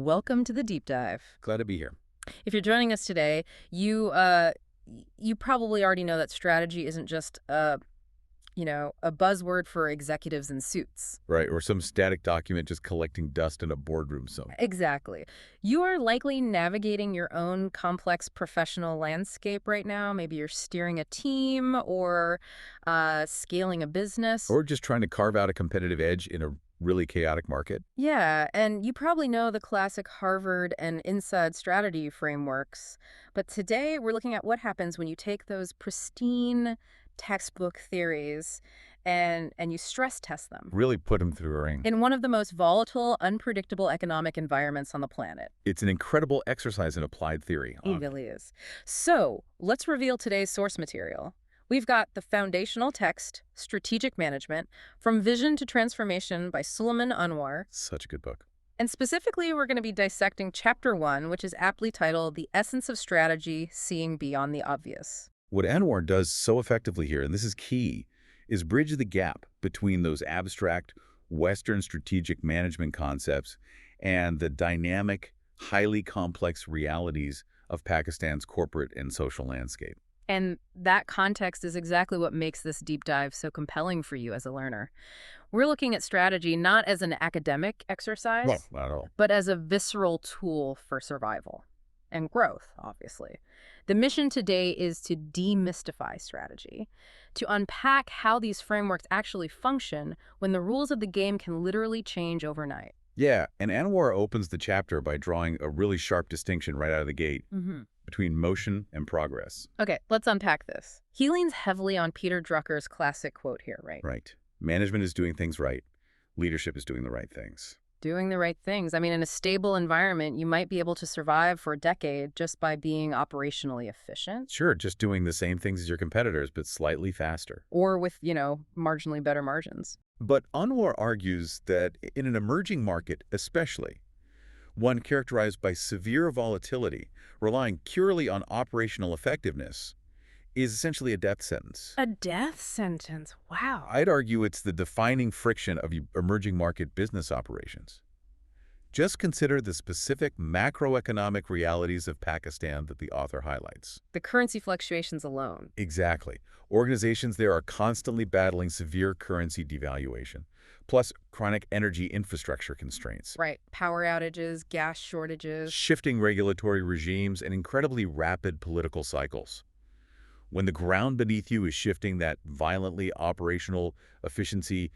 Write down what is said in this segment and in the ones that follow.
welcome to the deep dive. Glad to be here. If you're joining us today, you probably already know that strategy isn't just a buzzword for executives in suits. Right, or some static document just collecting dust in a boardroom somewhere. Exactly. You are likely navigating your own complex professional landscape right now. Maybe you're steering a team or scaling a business. Or just trying to carve out a competitive edge in a really chaotic market. Yeah, and you probably know the classic Harvard and Inside strategy frameworks. But today we're looking at what happens when you take those pristine textbook theories and you stress test them Really put them through a ring. in one of the most volatile, unpredictable economic environments on the planet. It's an incredible exercise in applied theory. It really is. So let's reveal today's source material. We've got the foundational text, Strategic Management, From Vision to Transformation by Suleman Anwar. Such a good book. And specifically, we're going to be dissecting Chapter 1, which is aptly titled The Essence of Strategy, Seeing Beyond the Obvious. What Anwar does so effectively here, and this is key, is bridge the gap between those abstract Western strategic management concepts and the dynamic, highly complex realities of Pakistan's corporate and social landscape. And that context is exactly what makes this deep dive so compelling for you as a learner. We're looking at strategy not as an academic exercise, Well, not at all. but as a visceral tool for survival and growth, obviously. The mission today is to demystify strategy, to unpack how these frameworks actually function when the rules of the game can literally change overnight. Yeah, and Anwar opens the chapter by drawing a really sharp distinction right out of the gate between motion and progress. Okay, let's unpack this. He leans heavily on Peter Drucker's classic quote here, right? Right. Management is doing things right. Leadership is doing the right things. Doing the right things. I mean, in a stable environment, you might be able to survive for a decade just by being operationally efficient. Sure, just doing the same things as your competitors, but slightly faster. Or with, marginally better margins. But Anwar argues that in an emerging market especially, one characterized by severe volatility, relying purely on operational effectiveness, is essentially a death sentence. A death sentence. Wow. I'd argue it's the defining friction of emerging market business operations. Just consider the specific macroeconomic realities of Pakistan that the author highlights. The currency fluctuations alone. Exactly. Organizations there are constantly battling severe currency devaluation, plus chronic energy infrastructure constraints. Right. Power outages, gas shortages. Shifting regulatory regimes, and incredibly rapid political cycles. When the ground beneath you is shifting that violently operational efficiency,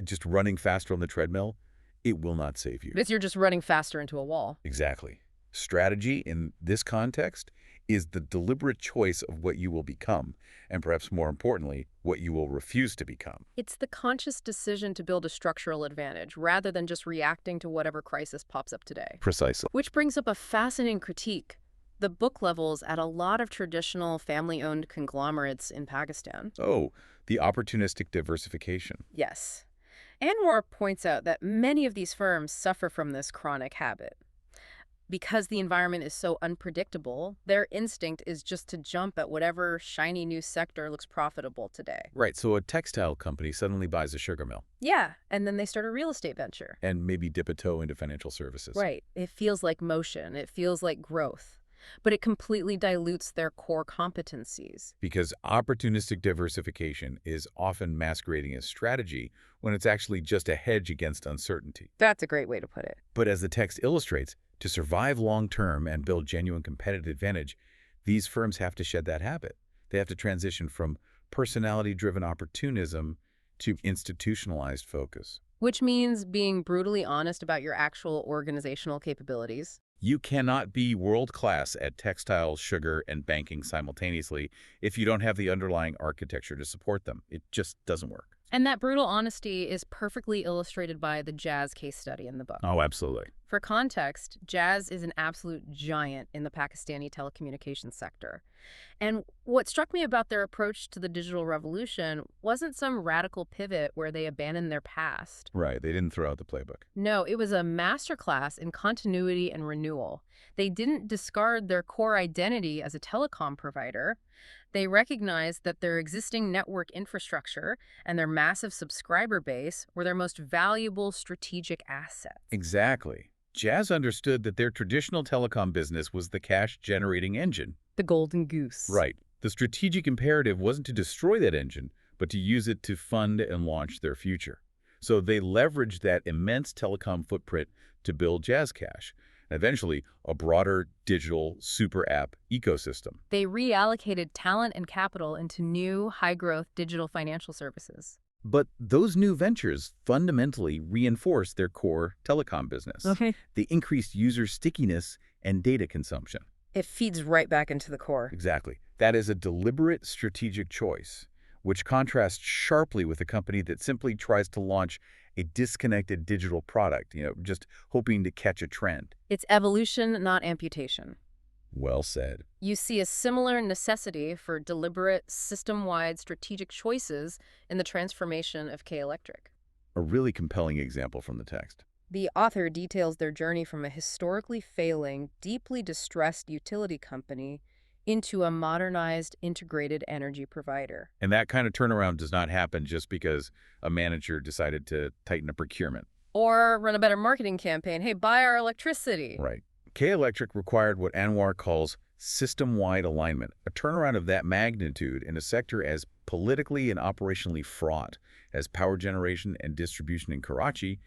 just running faster on the treadmill, it will not save you. Because you're just running faster into a wall. Exactly. Strategy in this context is the deliberate choice of what you will become, and perhaps more importantly, what you will refuse to become. It's the conscious decision to build a structural advantage rather than just reacting to whatever crisis pops up today. Precisely. Which brings up a fascinating critique. The book levels at a lot of traditional family-owned conglomerates in Pakistan. Oh, the opportunistic diversification. Yes. Anwar points out that many of these firms suffer from this chronic habit. Because the environment is so unpredictable, their instinct is just to jump at whatever shiny new sector looks profitable today. Right, so a textile company suddenly buys a sugar mill. Yeah, and then they start a real estate venture. And maybe dip a toe into financial services. Right. It feels like motion. It feels like growth. But it completely dilutes their core competencies. Because opportunistic diversification is often masquerading as strategy when it's actually just a hedge against uncertainty. That's a great way to put it. But as the text illustrates, to survive long-term and build genuine competitive advantage, these firms have to shed that habit. They have to transition from personality-driven opportunism to institutionalized focus. Which means being brutally honest about your actual organizational capabilities. You cannot be world-class at textiles, sugar, and banking simultaneously if you don't have the underlying architecture to support them. It just doesn't work. And that brutal honesty is perfectly illustrated by the Jazz case study in the book. Oh, absolutely. For context, Jazz is an absolute giant in the Pakistani telecommunications sector. And what struck me about their approach to the digital revolution wasn't some radical pivot where they abandoned their past. Right, they didn't throw out the playbook. No, it was a masterclass in continuity and renewal. They didn't discard their core identity as a telecom provider. They recognized that their existing network infrastructure and their massive subscriber base were their most valuable strategic assets. Exactly. Jazz understood that their traditional telecom business was the cash-generating engine. The golden goose. Right. The strategic imperative wasn't to destroy that engine, but to use it to fund and launch their future. So they leveraged that immense telecom footprint to build JazzCash, and eventually a broader digital super app ecosystem. They reallocated talent and capital into new, high-growth digital financial services. But those new ventures fundamentally reinforced their core telecom business. Okay. They increased user stickiness and data consumption. It feeds right back into the core. Exactly. That is a deliberate strategic choice, which contrasts sharply with a company that simply tries to launch a disconnected digital product, just hoping to catch a trend. It's evolution, not amputation. Well said. You see a similar necessity for deliberate, system-wide strategic choices in the transformation of K-Electric. A really compelling example from the text. The author details their journey from a historically failing, deeply distressed utility company into a modernized, integrated energy provider. And that kind of turnaround does not happen just because a manager decided to tighten a procurement. Or run a better marketing campaign. Hey, buy our electricity. Right. K-Electric required what Anwar calls system-wide alignment, a turnaround of that magnitude in a sector as politically and operationally fraught as power generation and distribution in Karachi.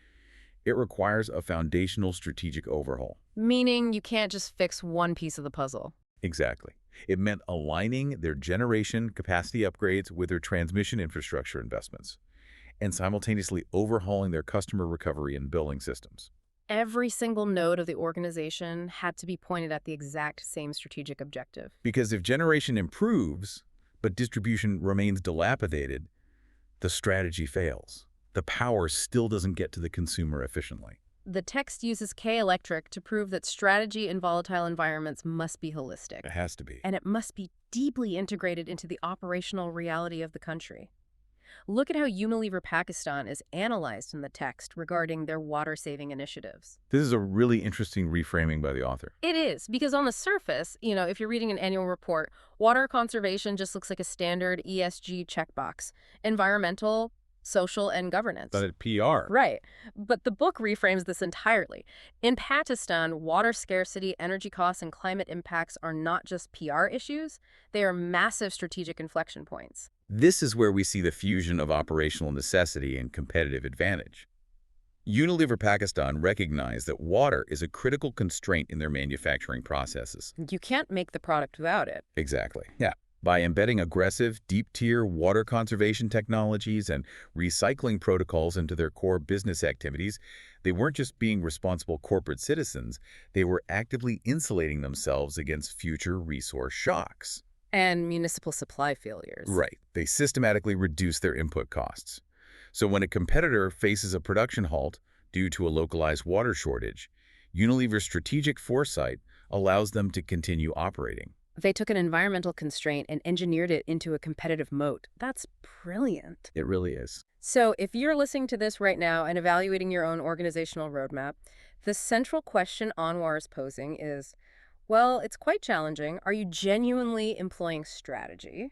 It requires a foundational strategic overhaul. Meaning you can't just fix one piece of the puzzle. Exactly. It meant aligning their generation capacity upgrades with their transmission infrastructure investments and simultaneously overhauling their customer recovery and billing systems. Every single node of the organization had to be pointed at the exact same strategic objective. Because if generation improves, but distribution remains dilapidated, the strategy fails. The power still doesn't get to the consumer efficiently. The text uses K-Electric to prove that strategy in volatile environments must be holistic. It has to be. And it must be deeply integrated into the operational reality of the country. Look at how Unilever Pakistan is analyzed in the text regarding their water-saving initiatives. This is a really interesting reframing by the author. It is, because on the surface, if you're reading an annual report, water conservation just looks like a standard ESG checkbox. Environmental, social, and governance. But at PR. Right. But the book reframes this entirely. In Pakistan, water scarcity, energy costs, and climate impacts are not just PR issues. They are massive strategic inflection points. This is where we see the fusion of operational necessity and competitive advantage. Unilever Pakistan recognized that water is a critical constraint in their manufacturing processes. You can't make the product without it. Exactly. Yeah. By embedding aggressive, deep-tier water conservation technologies and recycling protocols into their core business activities, they weren't just being responsible corporate citizens, they were actively insulating themselves against future resource shocks. And municipal supply failures. Right. They systematically reduce their input costs. So when a competitor faces a production halt due to a localized water shortage, Unilever's strategic foresight allows them to continue operating. They took an environmental constraint and engineered it into a competitive moat. That's brilliant. It really is. So if you're listening to this right now and evaluating your own organizational roadmap, the central question Anwar is posing is, well, it's quite challenging. Are you genuinely employing strategy?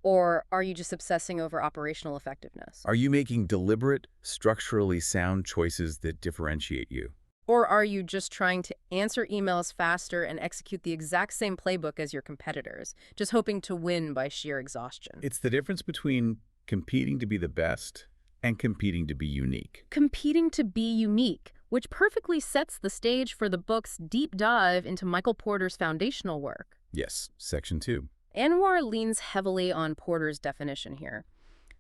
Or are you just obsessing over operational effectiveness? Are you making deliberate, structurally sound choices that differentiate you? Or are you just trying to answer emails faster and execute the exact same playbook as your competitors, just hoping to win by sheer exhaustion? It's the difference between competing to be the best and competing to be unique. Competing to be unique, which perfectly sets the stage for the book's deep dive into Michael Porter's foundational work. Yes, Section 2. Anwar leans heavily on Porter's definition here.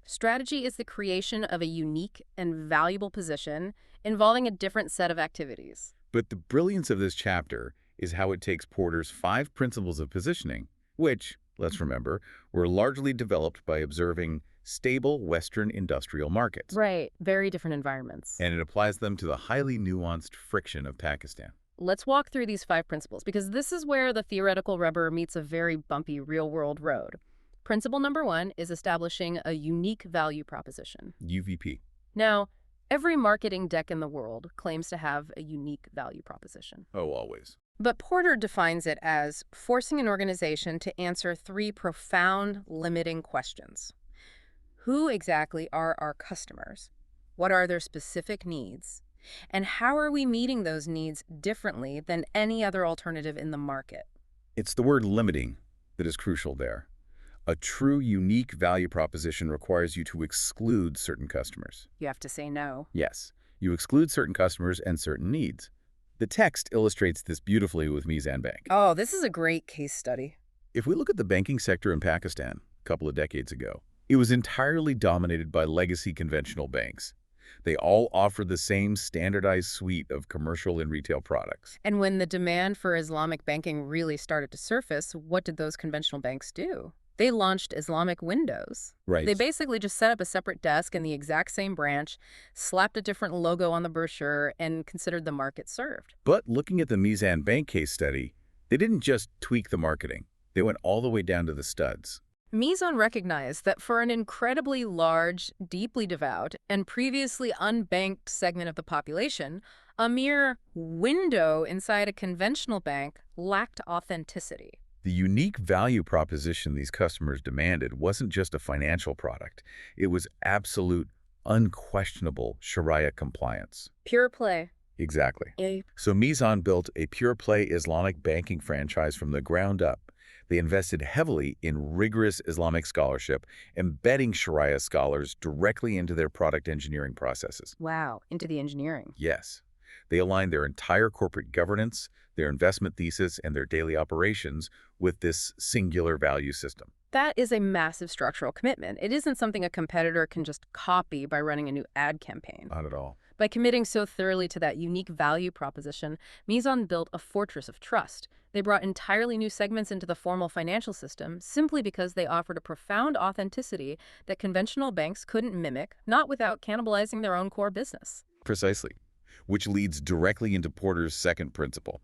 Strategy is the creation of a unique and valuable position involving a different set of activities. But the brilliance of this chapter is how it takes Porter's 5 principles of positioning, which, let's remember, were largely developed by observing stable Western industrial markets. Right, very different environments. And it applies them to the highly nuanced friction of Pakistan. Let's walk through these 5 principles, because this is where the theoretical rubber meets a very bumpy real-world road. Principle number 1 is establishing a unique value proposition. UVP. Now, every marketing deck in the world claims to have a unique value proposition. Oh, always. But Porter defines it as forcing an organization to answer 3 profound, limiting questions. Who exactly are our customers? What are their specific needs? And how are we meeting those needs differently than any other alternative in the market? It's the word limiting that is crucial there. A true unique value proposition requires you to exclude certain customers. You have to say no. Yes, you exclude certain customers and certain needs. The text illustrates this beautifully with Mizan Bank. Oh, this is a great case study. If we look at the banking sector in Pakistan a couple of decades ago, it was entirely dominated by legacy conventional banks. They all offered the same standardized suite of commercial and retail products. And when the demand for Islamic banking really started to surface, what did those conventional banks do? They launched Islamic windows. Right. They basically just set up a separate desk in the exact same branch, slapped a different logo on the brochure, and considered the market served. But looking at the Mizan Bank case study, they didn't just tweak the marketing. They went all the way down to the studs. Mizan recognized that for an incredibly large, deeply devout, and previously unbanked segment of the population, a mere window inside a conventional bank lacked authenticity. The unique value proposition these customers demanded wasn't just a financial product. It was absolute, unquestionable Sharia compliance. Pure play. Exactly. A So Mizan built a pure-play Islamic banking franchise from the ground up. They invested heavily in rigorous Islamic scholarship, embedding Sharia scholars directly into their product engineering processes. Wow, into the engineering. Yes, they aligned their entire corporate governance, their investment thesis, and their daily operations with this singular value system. That is a massive structural commitment. It isn't something a competitor can just copy by running a new ad campaign. Not at all. By committing so thoroughly to that unique value proposition, Mizan built a fortress of trust. They brought entirely new segments into the formal financial system simply because they offered a profound authenticity that conventional banks couldn't mimic, not without cannibalizing their own core business. Precisely. Which leads directly into Porter's second principle,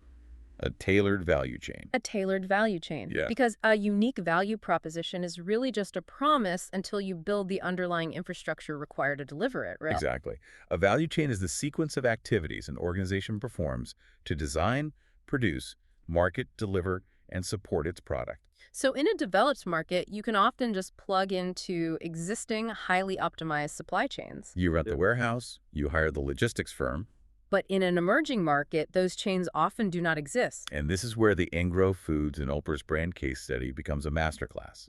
a tailored value chain. A tailored value chain. Yeah. Because a unique value proposition is really just a promise until you build the underlying infrastructure required to deliver it, right? Exactly. A value chain is the sequence of activities an organization performs to design, produce, market, deliver, and support its product. So in a developed market, you can often just plug into existing, highly optimized supply chains. You rent the warehouse, you hire the logistics firm, But in an emerging market, those chains often do not exist. and this is where the Engro Foods and Oprah's brand case study becomes a masterclass.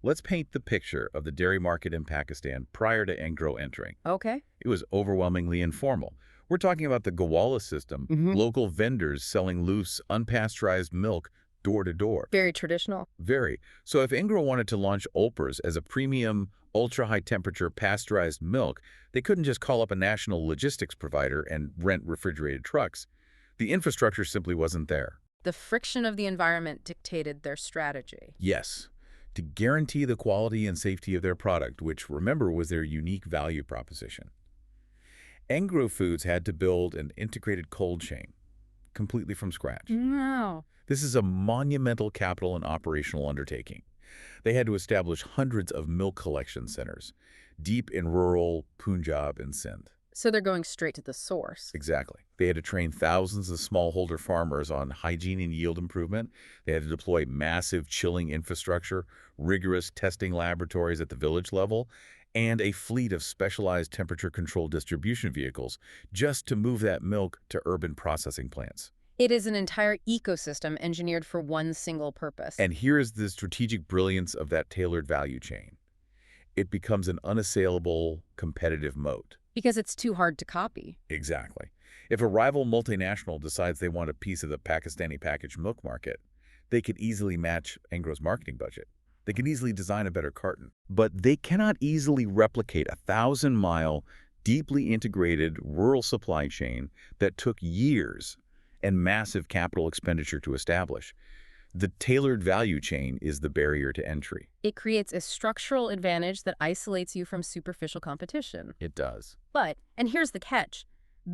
Let's paint the picture of the dairy market in Pakistan prior to Engro entering. Okay. It was overwhelmingly informal. We're talking about the Gawala system, local vendors selling loose, unpasteurized milk door to door. Very traditional. Very. So if Engro wanted to launch Olpers as a premium, ultra-high temperature pasteurized milk, they couldn't just call up a national logistics provider and rent refrigerated trucks. The infrastructure simply wasn't there. The friction of the environment dictated their strategy. Yes, to guarantee the quality and safety of their product, which, remember, was their unique value proposition. Engro Foods had to build an integrated cold chain, completely from scratch. Wow. This is a monumental capital and operational undertaking. They had to establish hundreds of milk collection centers, deep in rural Punjab and Sindh. So they're going straight to the source. Exactly. They had to train thousands of smallholder farmers on hygiene and yield improvement. They had to deploy massive chilling infrastructure, rigorous testing laboratories at the village level, and a fleet of specialized temperature-controlled distribution vehicles just to move that milk to urban processing plants. It is an entire ecosystem engineered for one single purpose. And here is the strategic brilliance of that tailored value chain. It becomes an unassailable competitive moat. Because it's too hard to copy. Exactly. If a rival multinational decides they want a piece of the Pakistani packaged milk market, they could easily match Engro's marketing budget. They can easily design a better carton. But they cannot easily replicate a 1,000-mile, deeply integrated rural supply chain that took years and massive capital expenditure to establish. The tailored value chain is the barrier to entry. It creates a structural advantage that isolates you from superficial competition. It does. But, and here's the catch,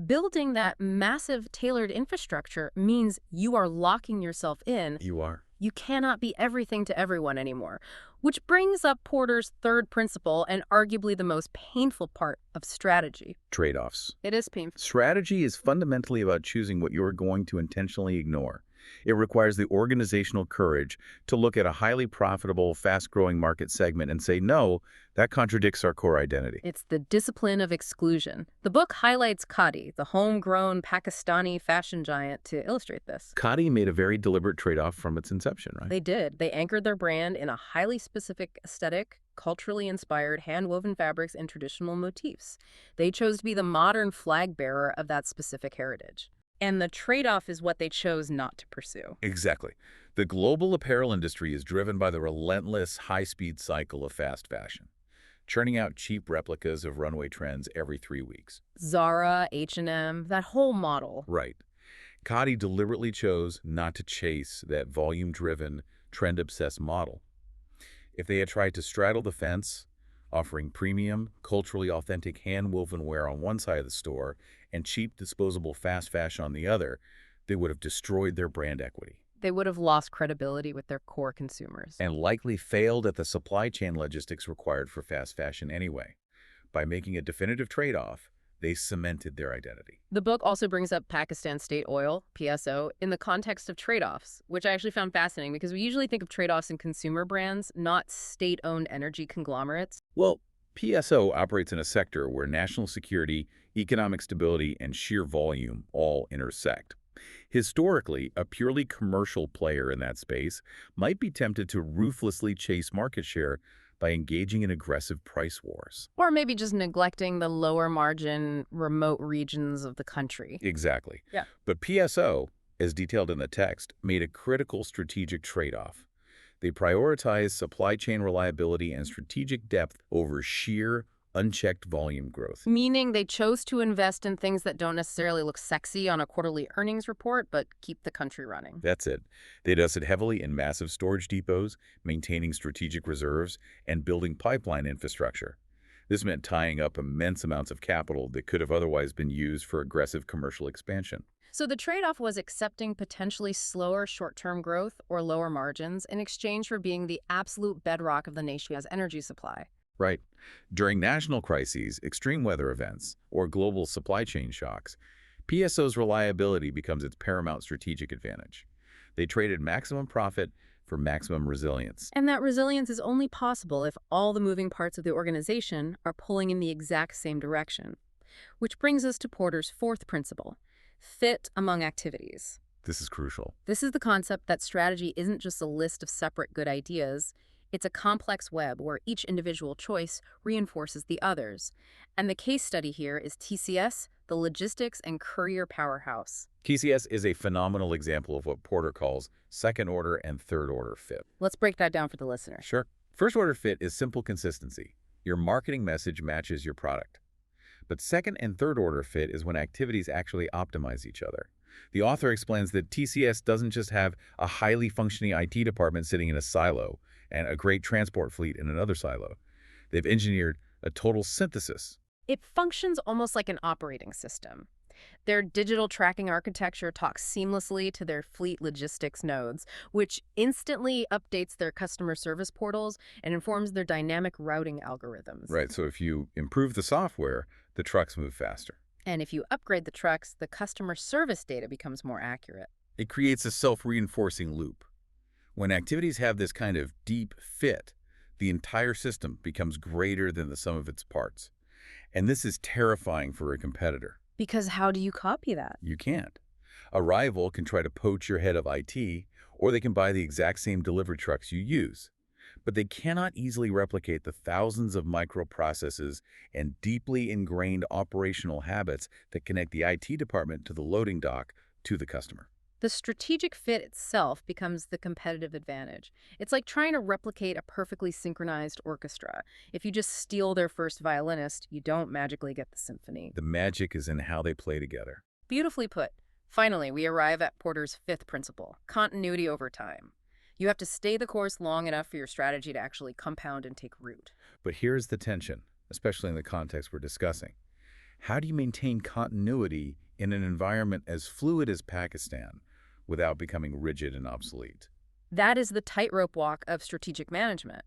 building that massive tailored infrastructure means you are locking yourself in. You are. You cannot be everything to everyone anymore, which brings up Porter's third principle and arguably the most painful part of strategy. Trade-offs. It is painful. Strategy is fundamentally about choosing what you're going to intentionally ignore. It requires the organizational courage to look at a highly profitable, fast-growing market segment and say, no, that contradicts our core identity. It's the discipline of exclusion. The book highlights Khadi, the homegrown Pakistani fashion giant, to illustrate this. Khadi made a very deliberate trade-off from its inception, right? They did. They anchored their brand in a highly specific aesthetic, culturally inspired, hand-woven fabrics and traditional motifs. They chose to be the modern flag bearer of that specific heritage. And the trade-off is what they chose not to pursue. Exactly. The global apparel industry is driven by the relentless, high-speed cycle of fast fashion, churning out cheap replicas of runway trends every 3 weeks. Zara, H&M, that whole model. Right. Khadi deliberately chose not to chase that volume-driven, trend-obsessed model. If they had tried to straddle the fence, offering premium, culturally authentic hand-woven wear on one side of the store and cheap, disposable fast fashion on the other, they would have destroyed their brand equity. They would have lost credibility with their core consumers. And likely failed at the supply chain logistics required for fast fashion anyway. By making a definitive trade-off, they cemented their identity. The book also brings up Pakistan State Oil, PSO, in the context of trade-offs, which I actually found fascinating because we usually think of trade-offs in consumer brands, not state-owned energy conglomerates. Well, PSO operates in a sector where national security, economic stability, and sheer volume all intersect. Historically, a purely commercial player in that space might be tempted to ruthlessly chase market share by engaging in aggressive price wars. Or maybe just neglecting the lower margin, remote regions of the country. Exactly. Yeah. But PSO, as detailed in the text, made a critical strategic trade-off. They prioritized supply chain reliability and strategic depth over sheer, unchecked volume growth. Meaning they chose to invest in things that don't necessarily look sexy on a quarterly earnings report, but keep the country running. That's it. They invested heavily in massive storage depots, maintaining strategic reserves, and building pipeline infrastructure. This meant tying up immense amounts of capital that could have otherwise been used for aggressive commercial expansion. So the trade-off was accepting potentially slower short-term growth or lower margins in exchange for being the absolute bedrock of the nation's energy supply. Right. During national crises, extreme weather events, or global supply chain shocks, PSO's reliability becomes its paramount strategic advantage. They traded maximum profit for maximum resilience. And that resilience is only possible if all the moving parts of the organization are pulling in the exact same direction. Which brings us to Porter's fourth principle, fit among activities. This is crucial. This is the concept that strategy isn't just a list of separate good ideas. It's a complex web where each individual choice reinforces the others. And the case study here is TCS, the logistics and courier powerhouse. TCS is a phenomenal example of what Porter calls second-order and third-order fit. Let's break that down for the listener. Sure. First-order fit is simple consistency. Your marketing message matches your product. But second and third-order fit is when activities actually optimize each other. The author explains that TCS doesn't just have a highly functioning IT department sitting in a silo and a great transport fleet in another silo. They've engineered a total synthesis. It functions almost like an operating system. Their digital tracking architecture talks seamlessly to their fleet logistics nodes, which instantly updates their customer service portals and informs their dynamic routing algorithms. Right, so if you improve the software, the trucks move faster. And if you upgrade the trucks, the customer service data becomes more accurate. It creates a self-reinforcing loop. When activities have this kind of deep fit, the entire system becomes greater than the sum of its parts. And this is terrifying for a competitor. Because how do you copy that? You can't. A rival can try to poach your head of IT, or they can buy the exact same delivery trucks you use. But they cannot easily replicate the thousands of microprocesses and deeply ingrained operational habits that connect the IT department to the loading dock to the customer. The strategic fit itself becomes the competitive advantage. It's like trying to replicate a perfectly synchronized orchestra. If you just steal their first violinist, you don't magically get the symphony. The magic is in how they play together. Beautifully put. Finally, we arrive at Porter's fifth principle, continuity over time. You have to stay the course long enough for your strategy to actually compound and take root. But here's the tension, especially in the context we're discussing. How do you maintain continuity in an environment as fluid as Pakistan without becoming rigid and obsolete? That is the tightrope walk of strategic management.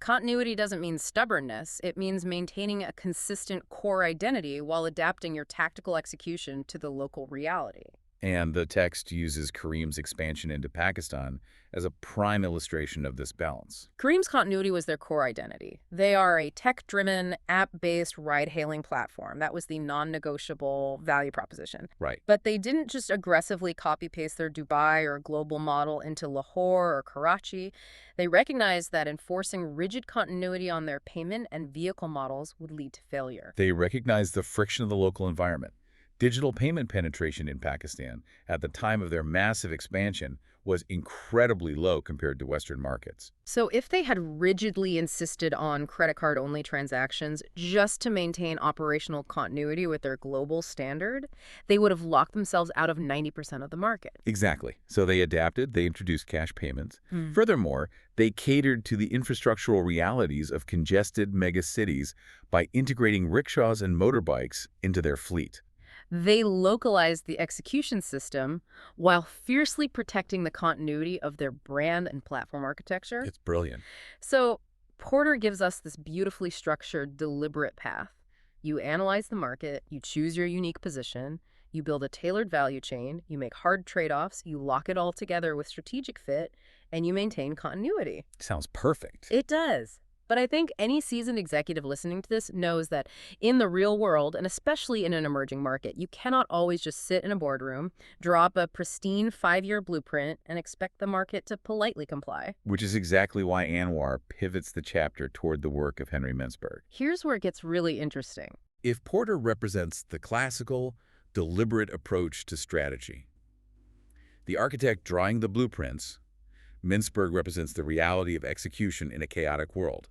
Continuity doesn't mean stubbornness. It means maintaining a consistent core identity while adapting your tactical execution to the local reality. And the text uses Kareem's expansion into Pakistan as a prime illustration of this balance. Kareem's continuity was their core identity. They are a tech-driven, app-based ride-hailing platform. That was the non-negotiable value proposition. Right. But they didn't just aggressively copy-paste their Dubai or global model into Lahore or Karachi. They recognized that enforcing rigid continuity on their payment and vehicle models would lead to failure. They recognized the friction of the local environment. Digital payment penetration in Pakistan at the time of their massive expansion was incredibly low compared to Western markets. So if they had rigidly insisted on credit card-only transactions just to maintain operational continuity with their global standard, they would have locked themselves out of 90% of the market. Exactly. So they adapted, they introduced cash payments. Furthermore, they catered to the infrastructural realities of congested megacities by integrating rickshaws and motorbikes into their fleet. They localized the execution system while fiercely protecting the continuity of their brand and platform architecture. It's brilliant. So Porter gives us this beautifully structured, deliberate path. You analyze the market, you choose your unique position, you build a tailored value chain, you make hard trade-offs, you lock it all together with strategic fit, and you maintain continuity. Sounds perfect. It does. But I think any seasoned executive listening to this knows that in the real world, and especially in an emerging market, you cannot always just sit in a boardroom, drop a pristine 5-year blueprint, and expect the market to politely comply. Which is exactly why Anwar pivots the chapter toward the work of Henry Mintzberg. Here's where it gets really interesting. If Porter represents the classical, deliberate approach to strategy, the architect drawing the blueprints, Mintzberg represents the reality of execution in a chaotic world.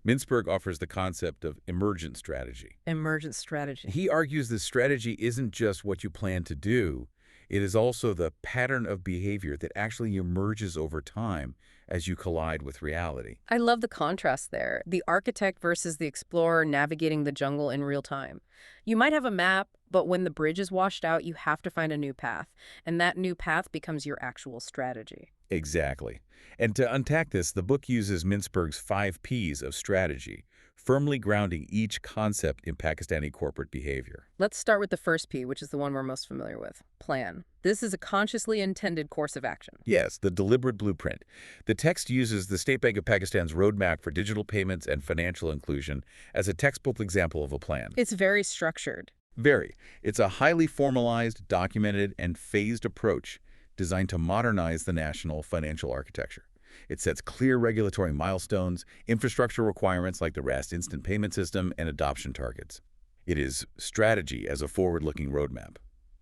Mintzberg offers the concept of emergent strategy. Emergent strategy. He argues that strategy isn't just what you plan to do, it is also the pattern of behavior that actually emerges over time as you collide with reality. I love the contrast there. The architect versus the explorer navigating the jungle in real time. You might have a map, but when the bridge is washed out, you have to find a new path. And that new path becomes your actual strategy. Exactly. And to unpack this, the book uses Mintzberg's 5 Ps of strategy, firmly grounding each concept in Pakistani corporate behavior. Let's start with the first P, which is the one we're most familiar with, plan. This is a consciously intended course of action. Yes, the deliberate blueprint. The text uses the State Bank of Pakistan's roadmap for digital payments and financial inclusion as a textbook example of a plan. It's very structured. Very. It's a highly formalized, documented, and phased approach designed to modernize the national financial architecture. It sets clear regulatory milestones, infrastructure requirements like the RAST instant payment system, and adoption targets. It is strategy as a forward-looking roadmap.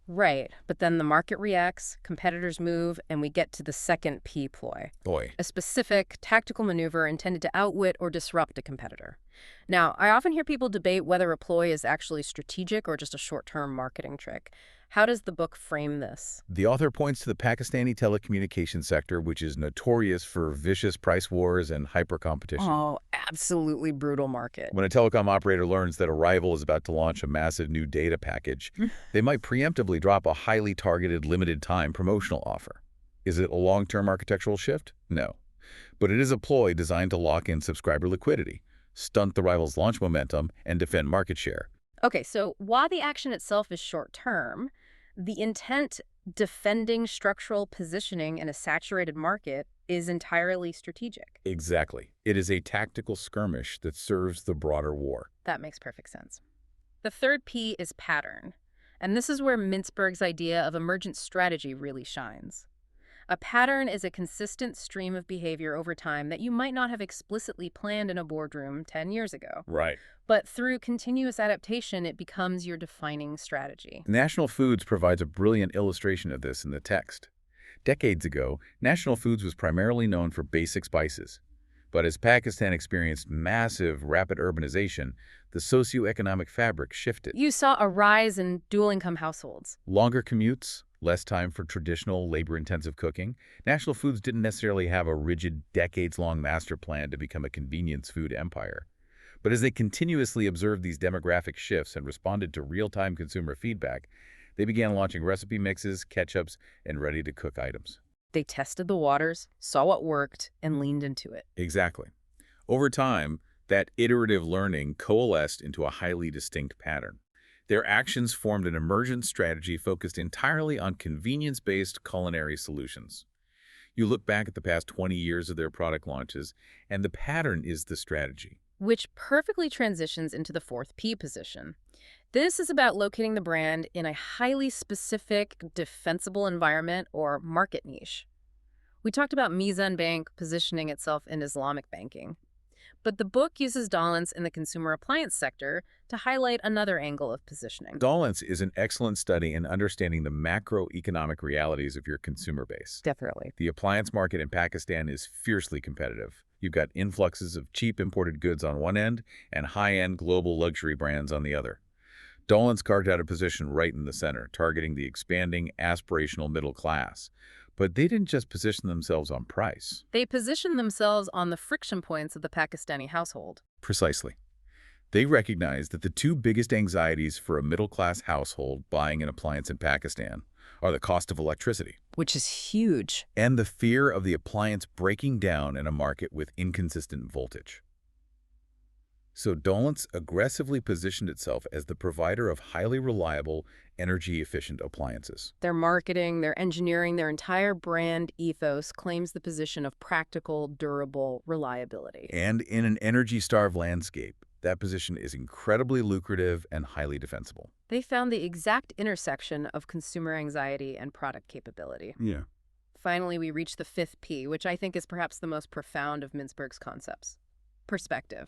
Right, but then the market reacts, competitors move, and we get to the second P ploy. Boy. A specific, tactical maneuver intended to outwit or disrupt a competitor. Now, I often hear people debate whether a ploy is actually strategic or just a short-term marketing trick. How does the book frame this? The author points to the Pakistani telecommunications sector, which is notorious for vicious price wars and hyper-competition. Oh, absolutely brutal market. When a telecom operator learns that a rival is about to launch a massive new data package, they might preemptively drop a highly targeted limited-time promotional offer. Is it a long-term architectural shift? No. But it is a ploy designed to lock in subscriber liquidity, stunt the rival's launch momentum, and defend market share. Okay, so while the action itself is short-term, the intent defending structural positioning in a saturated market is entirely strategic. Exactly. It is a tactical skirmish that serves the broader war. That makes perfect sense. The third P is pattern. And this is where Mintzberg's idea of emergent strategy really shines. A pattern is a consistent stream of behavior over time that you might not have explicitly planned in a boardroom 10 years ago. Right. But through continuous adaptation, it becomes your defining strategy. National Foods provides a brilliant illustration of this in the text. Decades ago, National Foods was primarily known for basic spices. But as Pakistan experienced massive, rapid urbanization, the socioeconomic fabric shifted. You saw a rise in dual-income households. Longer commutes, less time for traditional labor-intensive cooking. National Foods didn't necessarily have a rigid, decades-long master plan to become a convenience food empire. But as they continuously observed these demographic shifts and responded to real-time consumer feedback, they began launching recipe mixes, ketchups, and ready-to-cook items. They tested the waters, saw what worked, and leaned into it. Exactly. Over time, that iterative learning coalesced into a highly distinct pattern. Their actions formed an emergent strategy focused entirely on convenience-based culinary solutions. You look back at the past 20 years of their product launches, and the pattern is the strategy. Which perfectly transitions into the fourth P position. This is about locating the brand in a highly specific, defensible environment or market niche. We talked about Mizan Bank positioning itself in Islamic banking. But the book uses Dollance in the consumer appliance sector to highlight another angle of positioning. Dollance is an excellent study in understanding the macroeconomic realities of your consumer base. Definitely. The appliance market in Pakistan is fiercely competitive. You've got influxes of cheap imported goods on one end and high-end global luxury brands on the other. Dolan's carved out a position right in the center, targeting the expanding aspirational middle class. But they didn't just position themselves on price. They position themselves on the friction points of the Pakistani household. Precisely. They recognized that the two biggest anxieties for a middle-class household buying an appliance in Pakistan are the cost of electricity Which is huge. and the fear of the appliance breaking down in a market with inconsistent voltage. So Dollance aggressively positioned itself as the provider of highly reliable, energy-efficient appliances. Their marketing, their engineering, their entire brand ethos claims the position of practical, durable reliability. And in an energy-starved landscape, that position is incredibly lucrative and highly defensible. They found the exact intersection of consumer anxiety and product capability. Yeah. Finally, we reach the fifth P, which I think is perhaps the most profound of Mintzberg's concepts: perspective.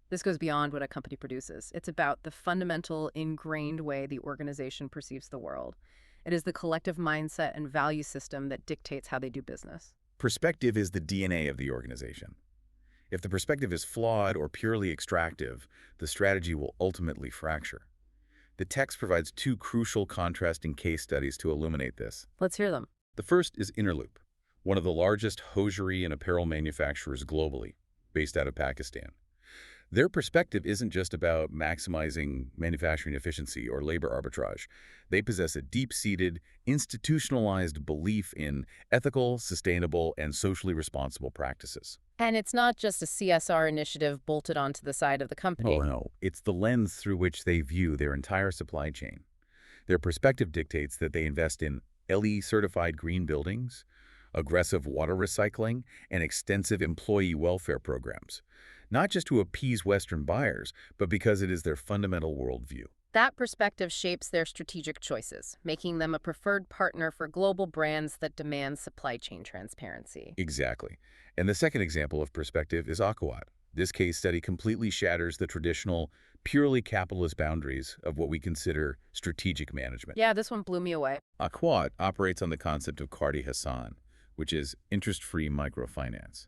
This goes beyond what a company produces. It's about the fundamental, ingrained way the organization perceives the world. It is the collective mindset and value system that dictates how they do business. Perspective is the DNA of the organization. If the perspective is flawed or purely extractive, the strategy will ultimately fracture. The text provides two crucial contrasting case studies to illuminate this. Let's hear them. The first is Interloop, one of the largest hosiery and apparel manufacturers globally, based out of Pakistan. Their perspective isn't just about maximizing manufacturing efficiency or labor arbitrage. They possess a deep-seated, institutionalized belief in ethical, sustainable, and socially responsible practices. And it's not just a CSR initiative bolted onto the side of the company. Oh, no. It's the lens through which they view their entire supply chain. Their perspective dictates that they invest in LE-certified green buildings, aggressive water recycling, and extensive employee welfare programs, not just to appease Western buyers, but because it is their fundamental worldview. That perspective shapes their strategic choices, making them a preferred partner for global brands that demand supply chain transparency. Exactly. And the second example of perspective is Aquat. This case study completely shatters the traditional, purely capitalist boundaries of what we consider strategic management. Yeah, this one blew me away. Aquat operates on the concept of Qardi Hassan, which is interest-free microfinance.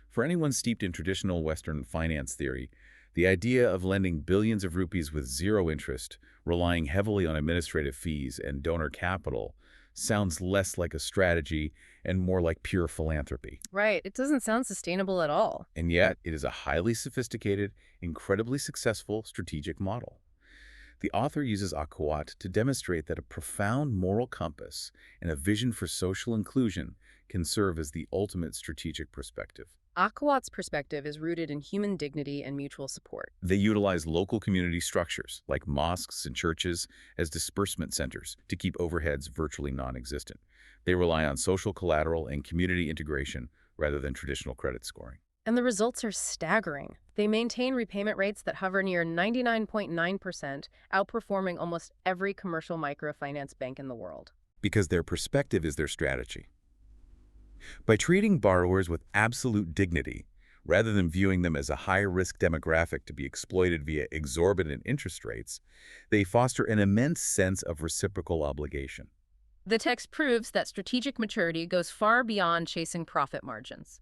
For anyone steeped in traditional Western finance theory, the idea of lending billions of rupees with zero interest, relying heavily on administrative fees and donor capital, sounds less like a strategy and more like pure philanthropy. Right, it doesn't sound sustainable at all. And yet, it is a highly sophisticated, incredibly successful strategic model. The author uses Aquat to demonstrate that a profound moral compass and a vision for social inclusion can serve as the ultimate strategic perspective. Aquat's perspective is rooted in human dignity and mutual support. They utilize local community structures, like mosques and churches, as disbursement centers to keep overheads virtually non-existent. They rely on social collateral and community integration rather than traditional credit scoring. And the results are staggering. They maintain repayment rates that hover near 99.9%, outperforming almost every commercial microfinance bank in the world. Because their perspective is their strategy. By treating borrowers with absolute dignity, rather than viewing them as a high-risk demographic to be exploited via exorbitant interest rates, they foster an immense sense of reciprocal obligation. The text proves that strategic maturity goes far beyond chasing profit margins.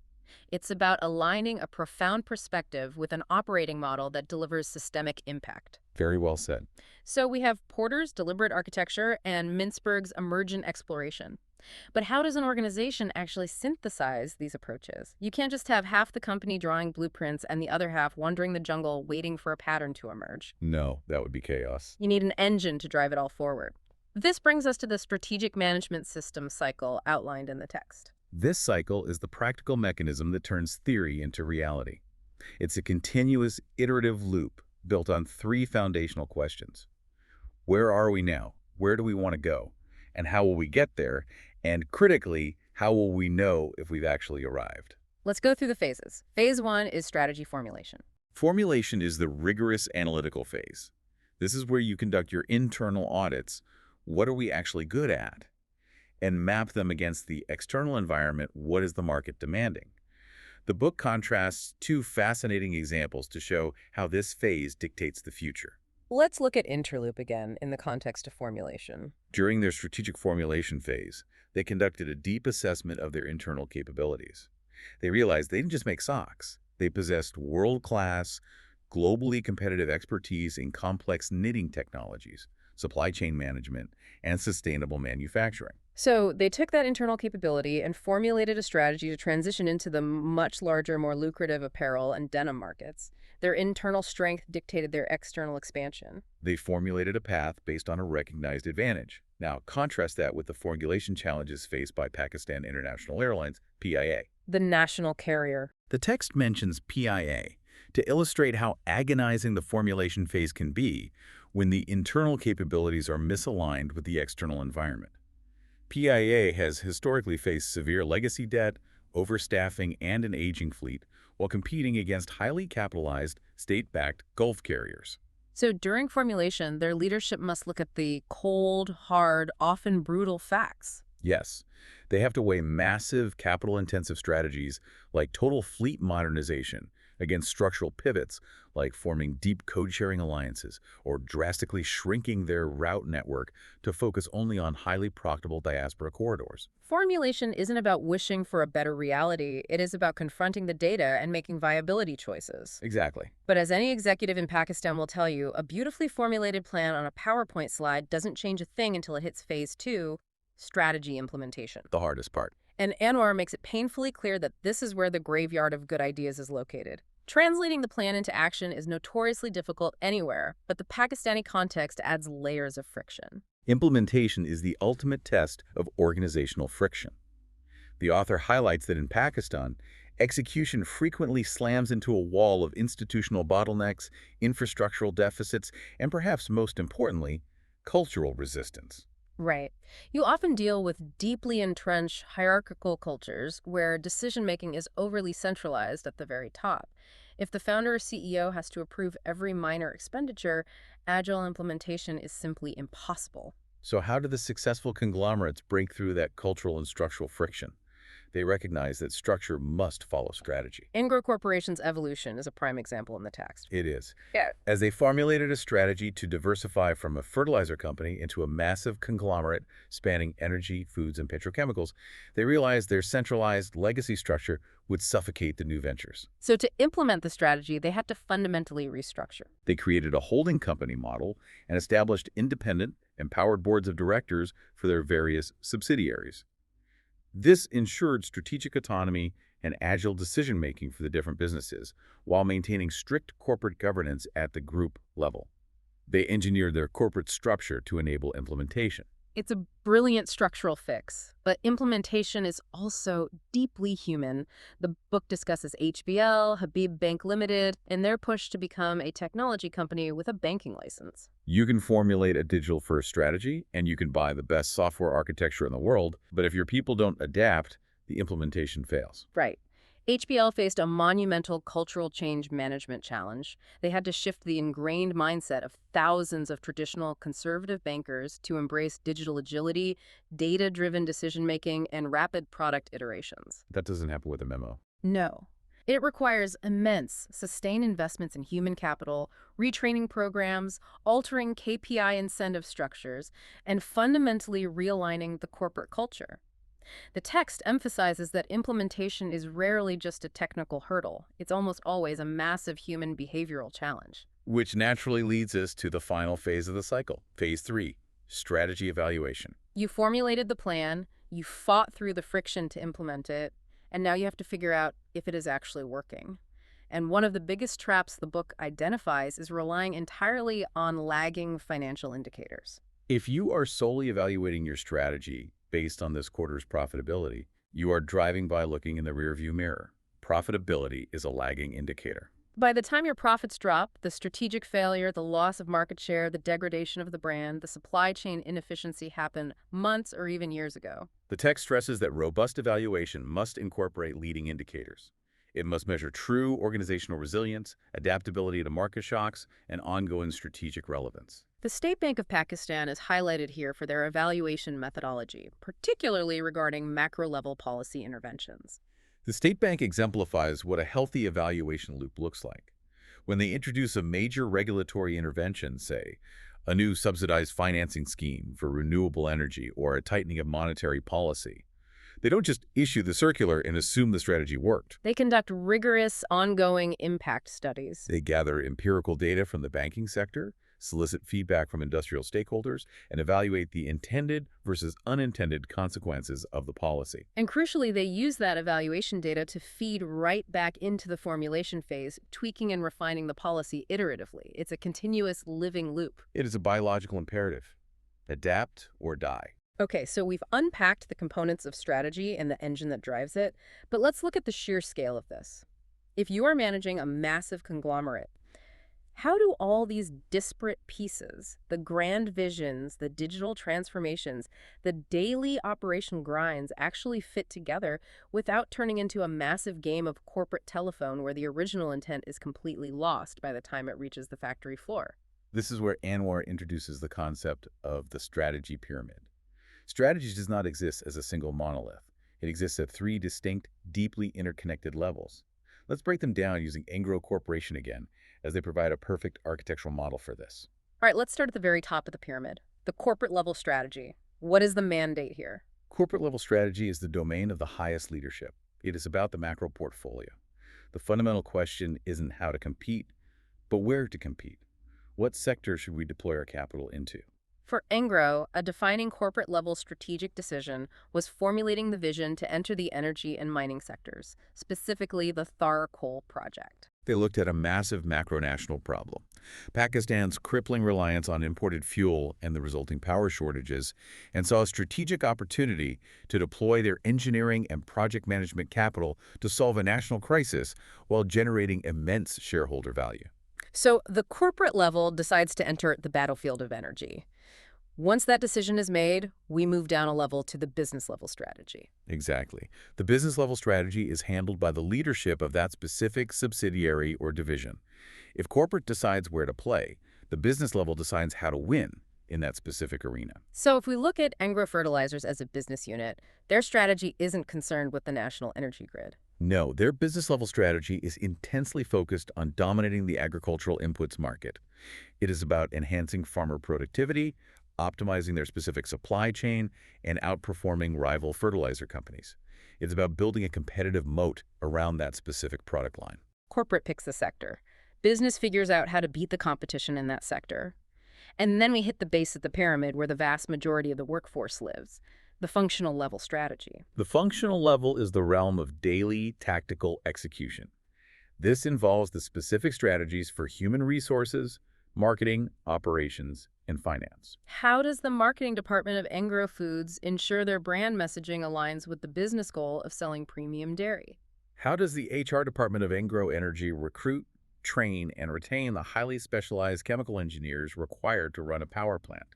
It's about aligning a profound perspective with an operating model that delivers systemic impact. Very well said. So we have Porter's deliberate architecture and Mintzberg's emergent exploration. But how does an organization actually synthesize these approaches? You can't just have half the company drawing blueprints and the other half wandering the jungle waiting for a pattern to emerge. No, that would be chaos. You need an engine to drive it all forward. This brings us to the strategic management system cycle outlined in the text. This cycle is the practical mechanism that turns theory into reality. It's a continuous, iterative loop built on three foundational questions. Where are we now? Where do we want to go? And how will we get there? And critically, how will we know if we've actually arrived? Let's go through the phases. Phase 1 is strategy formulation. Formulation is the rigorous analytical phase. This is where you conduct your internal audits. What are we actually good at? And map them against the external environment. What is the market demanding? The book contrasts two fascinating examples to show how this phase dictates the future. Let's look at Interloop again in the context of formulation. During their strategic formulation phase, they conducted a deep assessment of their internal capabilities. They realized they didn't just make socks. They possessed world-class, globally competitive expertise in complex knitting technologies, supply chain management, and sustainable manufacturing. So they took that internal capability and formulated a strategy to transition into the much larger, more lucrative apparel and denim markets. Their internal strength dictated their external expansion. They formulated a path based on a recognized advantage. Now, contrast that with the formulation challenges faced by Pakistan International Airlines, PIA. The national carrier. The text mentions PIA to illustrate how agonizing the formulation phase can be when the internal capabilities are misaligned with the external environment. PIA has historically faced severe legacy debt, overstaffing, and an aging fleet while competing against highly capitalized, state-backed Gulf carriers. So during formulation, their leadership must look at the cold, hard, often brutal facts. Yes, they have to weigh massive, capital-intensive strategies like total fleet modernization against structural pivots like forming deep code-sharing alliances or drastically shrinking their route network to focus only on highly profitable diaspora corridors. Formulation isn't about wishing for a better reality. It is about confronting the data and making viability choices. Exactly. But as any executive in Pakistan will tell you, a beautifully formulated plan on a PowerPoint slide doesn't change a thing until it hits phase 2, strategy implementation. The hardest part. And Anwar makes it painfully clear that this is where the graveyard of good ideas is located. Translating the plan into action is notoriously difficult anywhere, but the Pakistani context adds layers of friction. Implementation is the ultimate test of organizational friction. The author highlights that in Pakistan, execution frequently slams into a wall of institutional bottlenecks, infrastructural deficits, and perhaps most importantly, cultural resistance. Right. You often deal with deeply entrenched hierarchical cultures where decision-making is overly centralized at the very top. If the founder or CEO has to approve every minor expenditure, agile implementation is simply impossible. So how do the successful conglomerates break through that cultural and structural friction? They recognize that structure must follow strategy. Ingro Corporation's evolution is a prime example in the text. It is. Yeah. As they formulated a strategy to diversify from a fertilizer company into a massive conglomerate spanning energy, foods, and petrochemicals, they realized their centralized legacy structure would suffocate the new ventures. So to implement the strategy, they had to fundamentally restructure. They created a holding company model and established independent, empowered boards of directors for their various subsidiaries. This ensured strategic autonomy and agile decision-making for the different businesses, while maintaining strict corporate governance at the group level. They engineered their corporate structure to enable implementation. It's a brilliant structural fix, but implementation is also deeply human. The book discusses HBL, Habib Bank Limited, and their push to become a technology company with a banking license. You can formulate a digital-first strategy, and you can buy the best software architecture in the world, but if your people don't adapt, the implementation fails. Right. HBL faced a monumental cultural change management challenge. They had to shift the ingrained mindset of thousands of traditional conservative bankers to embrace digital agility, data-driven decision-making, and rapid product iterations. That doesn't happen with a memo. No. It requires immense, sustained investments in human capital, retraining programs, altering KPI incentive structures, and fundamentally realigning the corporate culture. The text emphasizes that implementation is rarely just a technical hurdle. It's almost always a massive human behavioral challenge. Which naturally leads us to the final phase of the cycle, phase 3, strategy evaluation. You formulated the plan, you fought through the friction to implement it, and now you have to figure out if it is actually working. And one of the biggest traps the book identifies is relying entirely on lagging financial indicators. If you are solely evaluating your strategy based on this quarter's profitability, you are driving by looking in the rearview mirror. Profitability is a lagging indicator. By the time your profits drop, the strategic failure, the loss of market share, the degradation of the brand, the supply chain inefficiency happen months or even years ago. The text stresses that robust evaluation must incorporate leading indicators. It must measure true organizational resilience, adaptability to market shocks, and ongoing strategic relevance. The State Bank of Pakistan is highlighted here for their evaluation methodology, particularly regarding macro-level policy interventions. The state bank exemplifies what a healthy evaluation loop looks like. When they introduce a major regulatory intervention, say, a new subsidized financing scheme for renewable energy or a tightening of monetary policy, they don't just issue the circular and assume the strategy worked. They conduct rigorous, ongoing impact studies. They gather empirical data from the banking sector, solicit feedback from industrial stakeholders, and evaluate the intended versus unintended consequences of the policy. And crucially, they use that evaluation data to feed right back into the formulation phase, tweaking and refining the policy iteratively. It's a continuous living loop. It is a biological imperative. Adapt or die. Okay, so we've unpacked the components of strategy and the engine that drives it, but let's look at the sheer scale of this. If you are managing a massive conglomerate, how do all these disparate pieces, the grand visions, the digital transformations, the daily operation grinds actually fit together without turning into a massive game of corporate telephone where the original intent is completely lost by the time it reaches the factory floor? This is where Anwar introduces the concept of the strategy pyramid. Strategy does not exist as a single monolith. It exists at three distinct, deeply interconnected levels. Let's break them down using Engro Corporation again, as they provide a perfect architectural model for this. All right, let's start at the very top of the pyramid, the corporate level strategy. What is the mandate here? Corporate level strategy is the domain of the highest leadership. It is about the macro portfolio. The fundamental question isn't how to compete, but where to compete. What sector should we deploy our capital into? For Engro, a defining corporate-level strategic decision was formulating the vision to enter the energy and mining sectors, specifically the Thar coal project. They looked at a massive macro-national problem, Pakistan's crippling reliance on imported fuel and the resulting power shortages, and saw a strategic opportunity to deploy their engineering and project management capital to solve a national crisis while generating immense shareholder value. So the corporate level decides to enter the battlefield of energy. Once that decision is made, we move down a level to the business level strategy. Exactly. The business level strategy is handled by the leadership of that specific subsidiary or division. If corporate decides where to play, the business level decides how to win in that specific arena. So if we look at Engro Fertilizers as a business unit, their strategy isn't concerned with the national energy grid. No, their business level strategy is intensely focused on dominating the agricultural inputs market. It is about enhancing farmer productivity, optimizing their specific supply chain, and outperforming rival fertilizer companies. It's about building a competitive moat around that specific product line. Corporate picks the sector. Business figures out how to beat the competition in that sector. And then we hit the base of the pyramid where the vast majority of the workforce lives, the functional level strategy. The functional level is the realm of daily tactical execution. This involves the specific strategies for human resources, marketing, operations, and finance. How does the marketing department of Engro Foods ensure their brand messaging aligns with the business goal of selling premium dairy? How does the HR department of Engro Energy recruit, train, and retain the highly specialized chemical engineers required to run a power plant?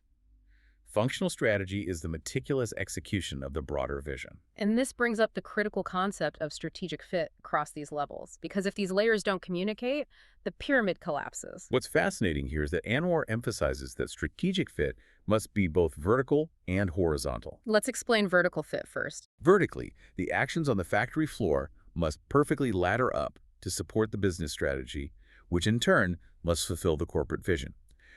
Functional strategy is the meticulous execution of the broader vision. And this brings up the critical concept of strategic fit across these levels, because if these layers don't communicate, the pyramid collapses. What's fascinating here is that Anwar emphasizes that strategic fit must be both vertical and horizontal. Let's explain vertical fit first. Vertically, the actions on the factory floor must perfectly ladder up to support the business strategy, which in turn must fulfill the corporate vision.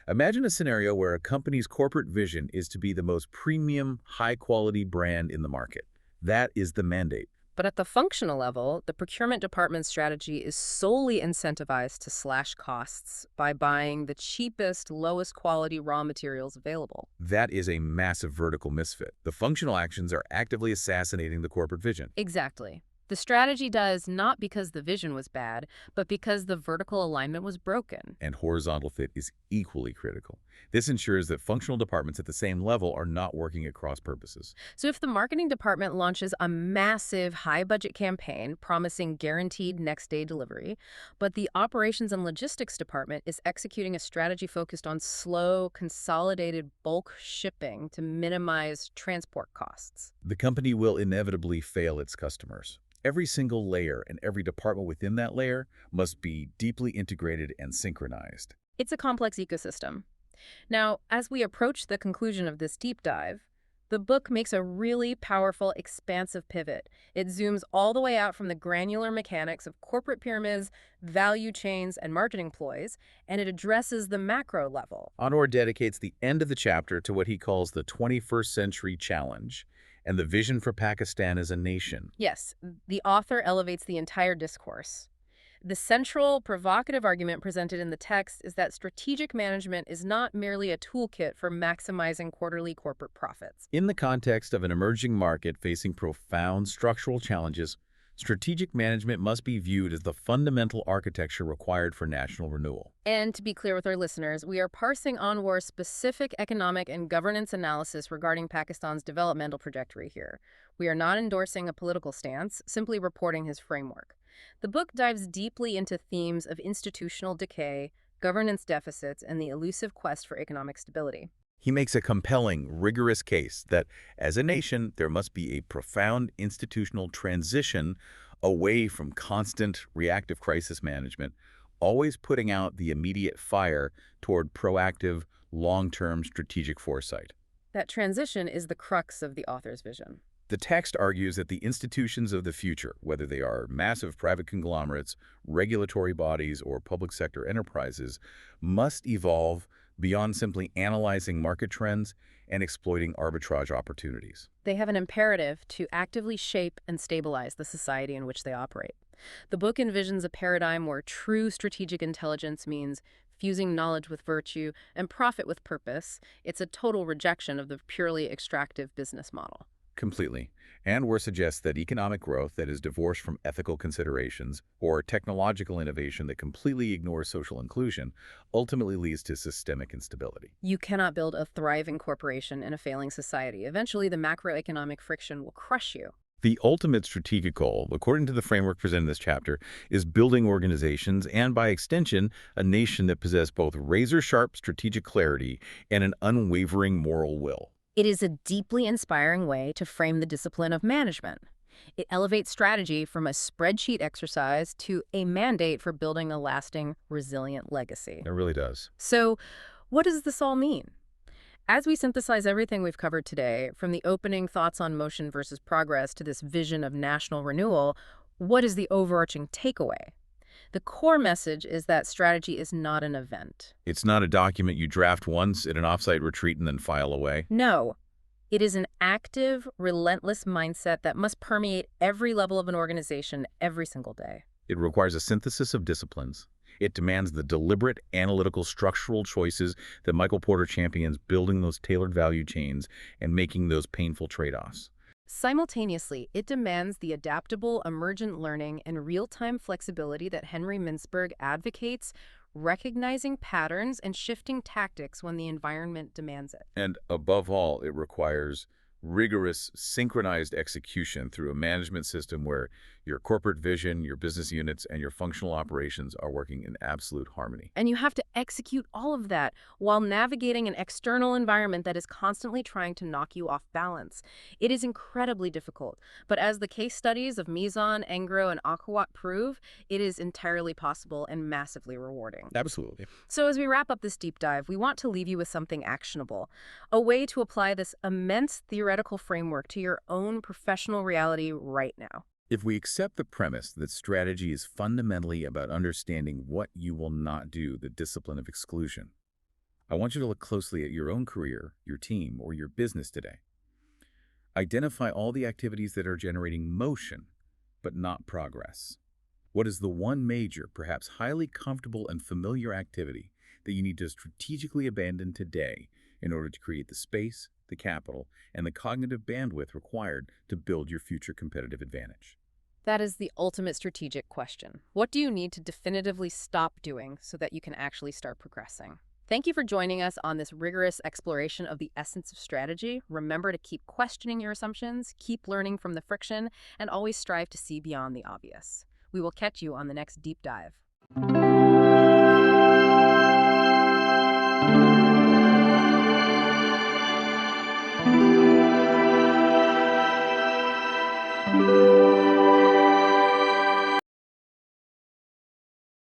Imagine a scenario where a company's corporate vision is to be the most premium, high-quality brand in the market. That is the mandate. But at the functional level, the procurement department's strategy is solely incentivized to slash costs by buying the cheapest, lowest quality raw materials available. That is a massive vertical misfit. The functional actions are actively assassinating the corporate vision. Exactly. The strategy does not because the vision was bad, but because the vertical alignment was broken. And horizontal fit is equally critical. This ensures that functional departments at the same level are not working at cross purposes. So if the marketing department launches a massive high-budget campaign promising guaranteed next-day delivery, but the operations and logistics department is executing a strategy focused on slow, consolidated bulk shipping to minimize transport costs. The company will inevitably fail its customers. Every single layer and every department within that layer must be deeply integrated and synchronized. It's a complex ecosystem. Now, as we approach the conclusion of this deep dive, the book makes a really powerful, expansive pivot. It zooms all the way out from the granular mechanics of corporate pyramids, value chains, and marketing ploys, and it addresses the macro level. Anwar dedicates the end of the chapter to what he calls the 21st century challenge and the vision for Pakistan as a nation. Yes, the author elevates the entire discourse. The central, provocative argument presented in the text is that strategic management is not merely a toolkit for maximizing quarterly corporate profits. In the context of an emerging market facing profound structural challenges, strategic management must be viewed as the fundamental architecture required for national renewal. And to be clear with our listeners, we are parsing Anwar's specific economic and governance analysis regarding Pakistan's developmental trajectory here. We are not endorsing a political stance, simply reporting his framework. The book dives deeply into themes of institutional decay, governance deficits, and the elusive quest for economic stability. He makes a compelling, rigorous case that, as a nation, there must be a profound institutional transition away from constant reactive crisis management, always putting out the immediate fire toward proactive, long-term strategic foresight. That transition is the crux of the author's vision. The text argues that the institutions of the future, whether they are massive private conglomerates, regulatory bodies, or public sector enterprises, must evolve beyond simply analyzing market trends and exploiting arbitrage opportunities. They have an imperative to actively shape and stabilize the society in which they operate. The book envisions a paradigm where true strategic intelligence means fusing knowledge with virtue and profit with purpose. It's a total rejection of the purely extractive business model. Completely. Anwar suggests that economic growth that is divorced from ethical considerations or technological innovation that completely ignores social inclusion ultimately leads to systemic instability. You cannot build a thriving corporation in a failing society. Eventually, the macroeconomic friction will crush you. The ultimate strategic goal, according to the framework presented in this chapter, is building organizations and, by extension, a nation that possess both razor-sharp strategic clarity and an unwavering moral will. It is a deeply inspiring way to frame the discipline of management. It elevates strategy from a spreadsheet exercise to a mandate for building a lasting, resilient legacy. It really does. So, what does this all mean? As we synthesize everything we've covered today, from the opening thoughts on motion versus progress to this vision of national renewal, what is the overarching takeaway? The core message is that strategy is not an event. It's not a document you draft once at an offsite retreat and then file away. No, it is an active, relentless mindset that must permeate every level of an organization every single day. It requires a synthesis of disciplines. It demands the deliberate, analytical, structural choices that Michael Porter champions, building those tailored value chains and making those painful trade-offs. Simultaneously, it demands the adaptable, emergent learning and real-time flexibility that Henry Mintzberg advocates, recognizing patterns and shifting tactics when the environment demands it. And above all, it requires rigorous, synchronized execution through a management system where your corporate vision, your business units, and your functional operations are working in absolute harmony. And you have to execute all of that while navigating an external environment that is constantly trying to knock you off balance. It is incredibly difficult, but as the case studies of Mizan, Engro, and Akhawat prove, it is entirely possible and massively rewarding. Absolutely. So as we wrap up this deep dive, we want to leave you with something actionable, a way to apply this immense theoretical framework to your own professional reality right now. If we accept the premise that strategy is fundamentally about understanding what you will not do, the discipline of exclusion, I want you to look closely at your own career, your team, or your business today. Identify all the activities that are generating motion, but not progress. What is the one major, perhaps highly comfortable and familiar activity that you need to strategically abandon today in order to create the space, the capital, and the cognitive bandwidth required to build your future competitive advantage? That is the ultimate strategic question. What do you need to definitively stop doing so that you can actually start progressing? Thank you for joining us on this rigorous exploration of the essence of strategy. Remember to keep questioning your assumptions, keep learning from the friction, and always strive to see beyond the obvious. We will catch you on the next deep dive.